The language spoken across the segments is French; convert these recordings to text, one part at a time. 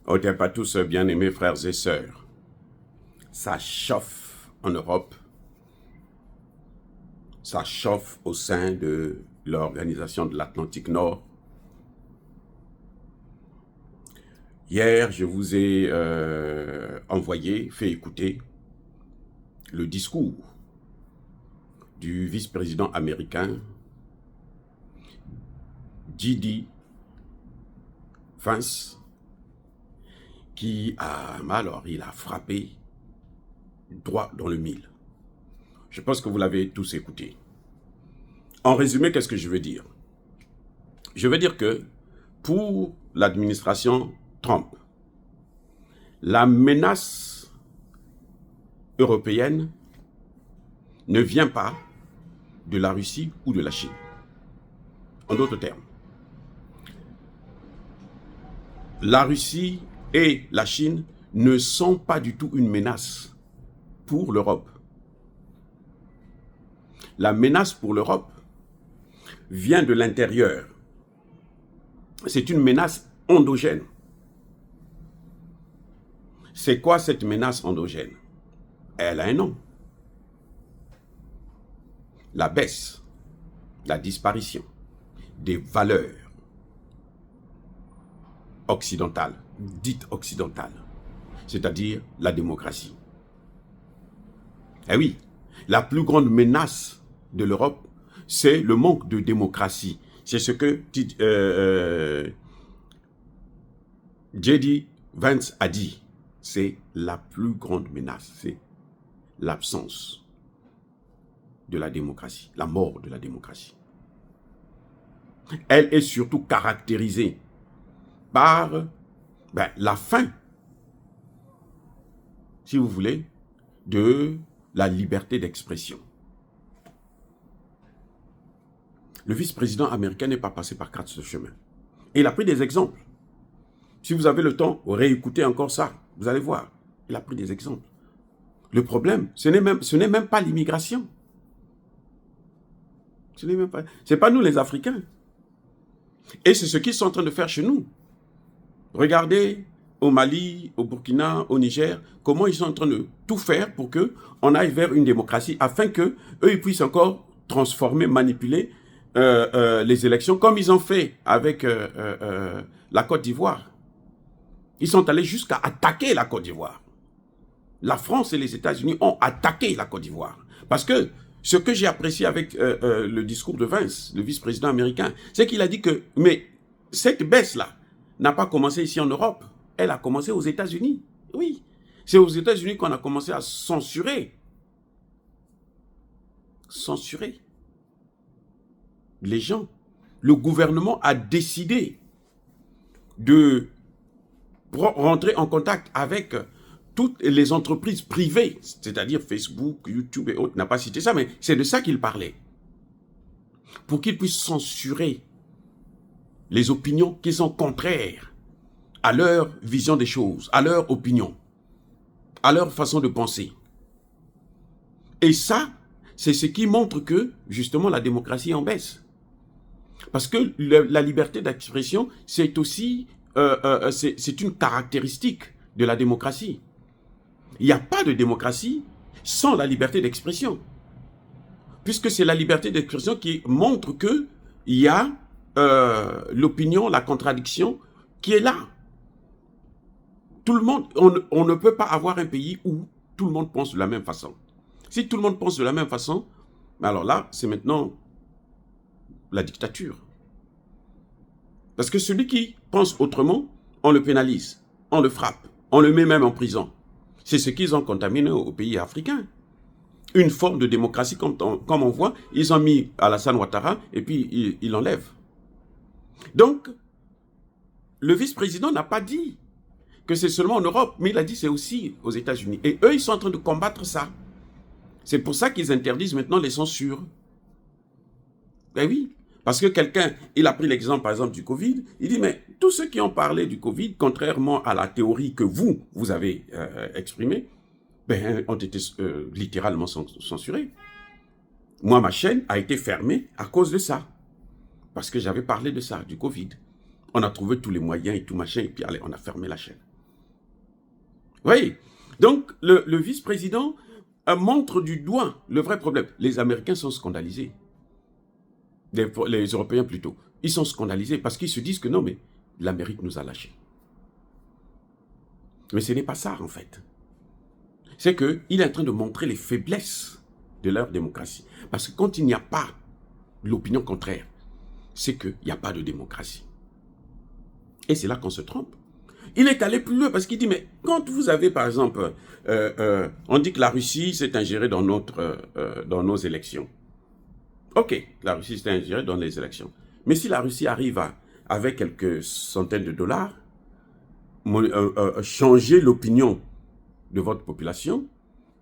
Ôtez pas tous, bien-aimés frères et sœurs. Ça chauffe en Europe. Ça chauffe au sein de l'Organisation de l'Atlantique Nord. Hier, je vous ai fait écouter le discours du vice-président américain J.D. Vance, qui il a frappé droit dans le mille. Je pense que vous l'avez tous écouté. En résumé, qu'est-ce que je veux dire? Je veux dire que pour l'administration Trump, la menace européenne ne vient pas de la Russie ou de la Chine. En d'autres termes, la Russie et la Chine ne sont pas du tout une menace pour l'Europe. La menace pour l'Europe vient de l'intérieur. C'est une menace endogène. C'est quoi cette menace endogène? Elle a un nom. La baisse, la disparition des valeurs occidentales, dites occidentales, c'est-à-dire la démocratie. Eh oui, la plus grande menace de l'Europe, c'est le manque de démocratie. C'est ce que J.D. Vance a dit. C'est la plus grande menace, c'est l'absence de la démocratie, la mort de la démocratie. Elle est surtout caractérisée par la fin, si vous voulez, de la liberté d'expression. Le vice-président américain n'est pas passé par ce chemin. Et il a pris des exemples. Si vous avez le temps, réécoutez encore ça. Vous allez voir. Il a pris des exemples. Le problème, ce n'est même pas l'immigration. C'est pas nous les Africains. Et c'est ce qu'ils sont en train de faire chez nous. Regardez au Mali, au Burkina, au Niger, comment ils sont en train de tout faire pour qu'on aille vers une démocratie afin qu'eux, ils puissent encore transformer, manipuler les élections comme ils ont fait avec la Côte d'Ivoire. Ils sont allés jusqu'à attaquer la Côte d'Ivoire. La France et les États-Unis ont attaqué la Côte d'Ivoire. Parce que ce que j'ai apprécié avec le discours de Vance, le vice-président américain, c'est qu'il a dit que mais cette baisse-là n'a pas commencé ici en Europe. Elle a commencé aux États-Unis. Oui, c'est aux États-Unis qu'on a commencé à censurer. Censurer les gens. Le gouvernement a décidé de rentrer en contact avec toutes les entreprises privées, c'est-à-dire Facebook, YouTube et autres, n'a pas cité ça, mais c'est de ça qu'il parlait. Pour qu'ils puissent censurer les opinions qui sont contraires à leur vision des choses, à leur opinion, à leur façon de penser. Et ça, c'est ce qui montre que, justement, la démocratie en baisse. Parce que la liberté d'expression, c'est aussi c'est une caractéristique de la démocratie. Il n'y a pas de démocratie sans la liberté d'expression. Puisque c'est la liberté d'expression qui montre qu'il y a l'opinion, la contradiction qui est là. Tout le monde, on ne peut pas avoir un pays où tout le monde pense de la même façon. Si tout le monde pense de la même façon, alors là, c'est maintenant la dictature. Parce que celui qui pense autrement, on le pénalise, on le frappe, on le met même en prison. C'est ce qu'ils ont contaminé aux pays africains. Une forme de démocratie, comme on voit, ils ont mis Alassane Ouattara et puis ils l'enlèvent. Donc, le vice-président n'a pas dit que c'est seulement en Europe, mais il a dit c'est aussi aux États-Unis. Et eux, ils sont en train de combattre ça. C'est pour ça qu'ils interdisent maintenant les censures. Ben oui, parce que quelqu'un, il a pris l'exemple par exemple du Covid, il dit mais tous ceux qui ont parlé du Covid, contrairement à la théorie que vous avez exprimée, ont été littéralement censurés. Moi, ma chaîne a été fermée à cause de ça. Parce que j'avais parlé de ça, du Covid. On a trouvé tous les moyens et tout machin, et puis allez, on a fermé la chaîne. Oui. Donc, le vice-président montre du doigt le vrai problème. Les Américains sont scandalisés. Les Européens plutôt. Ils sont scandalisés parce qu'ils se disent que non, mais l'Amérique nous a lâchés. Mais ce n'est pas ça, en fait. C'est qu'il est en train de montrer les faiblesses de leur démocratie. Parce que quand il n'y a pas l'opinion contraire, c'est qu'il n'y a pas de démocratie. Et c'est là qu'on se trompe. Il est allé plus loin parce qu'il dit, mais quand vous avez, par exemple, on dit que la Russie s'est ingérée dans nos élections. Ok, la Russie s'est ingérée dans les élections. Mais si la Russie arrive avec quelques centaines de dollars, changer l'opinion de votre population,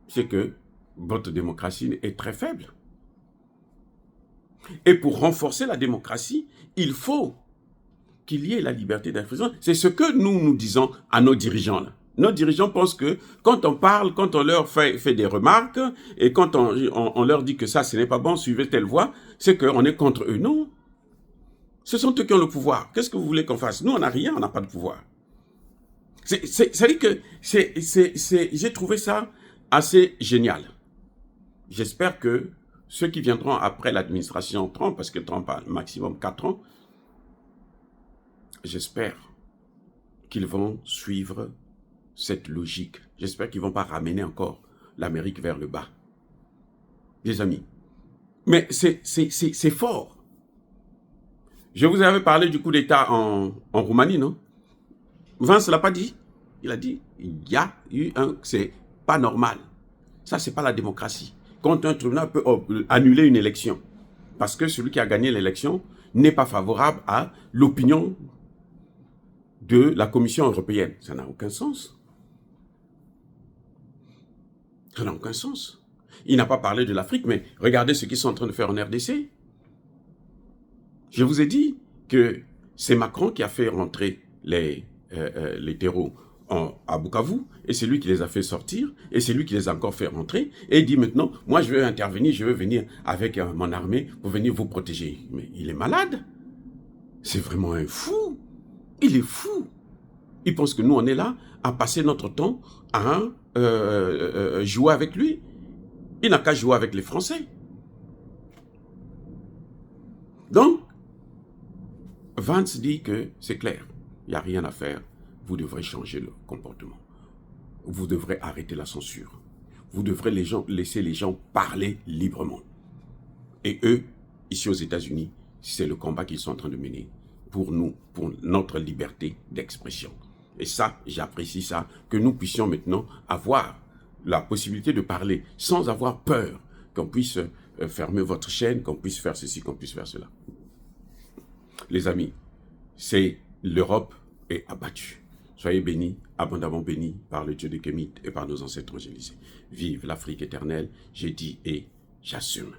c'est que votre démocratie est très faible. Et pour renforcer la démocratie, il faut qu'il y ait la liberté d'expression. C'est ce que nous disons à nos dirigeants. Là. Nos dirigeants pensent que quand on parle, quand on leur fait des remarques, et quand on leur dit que ça, ce n'est pas bon, suivez telle voie, c'est qu'on est contre eux. Non. Ce sont eux qui ont le pouvoir. Qu'est-ce que vous voulez qu'on fasse? Nous, on n'a rien, on n'a pas de pouvoir. Ça dit que j'ai trouvé ça assez génial. J'espère que ceux qui viendront après l'administration Trump, parce que Trump a maximum 4 ans, j'espère qu'ils vont suivre cette logique. J'espère qu'ils ne vont pas ramener encore l'Amérique vers le bas. Les amis. Mais c'est fort. Je vous avais parlé du coup d'État en Roumanie, non? Vance ne l'a pas dit. Il a dit, il y a eu c'est pas normal. Ça, c'est pas la démocratie. Quand un tribunal peut annuler une élection, parce que celui qui a gagné l'élection n'est pas favorable à l'opinion de la Commission européenne. Ça n'a aucun sens. Ça n'a aucun sens. Il n'a pas parlé de l'Afrique, mais regardez ce qu'ils sont en train de faire en RDC. Je vous ai dit que c'est Macron qui a fait rentrer les terreaux à Bukavu, et c'est lui qui les a fait sortir, et c'est lui qui les a encore fait rentrer, et il dit maintenant, moi je vais intervenir, je vais venir avec mon armée pour venir vous protéger. Mais il est malade. C'est vraiment un fou. Il est fou. Il pense que nous, on est là à passer notre temps à jouer avec lui. Il n'a qu'à jouer avec les Français. Donc, Vance dit que c'est clair, il n'y a rien à faire. Vous devrez changer le comportement. Vous devrez arrêter la censure. Vous devrez laisser les gens parler librement. Et eux, ici aux États-Unis, c'est le combat qu'ils sont en train de mener pour nous, pour notre liberté d'expression. Et ça, j'apprécie ça, que nous puissions maintenant avoir la possibilité de parler sans avoir peur qu'on puisse fermer votre chaîne, qu'on puisse faire ceci, qu'on puisse faire cela. Les amis, c'est l'Europe est abattue. Soyez bénis, abondamment bénis par le Dieu de Kémit et par nos ancêtres angélisés. Vive l'Afrique éternelle, j'ai dit et j'assume.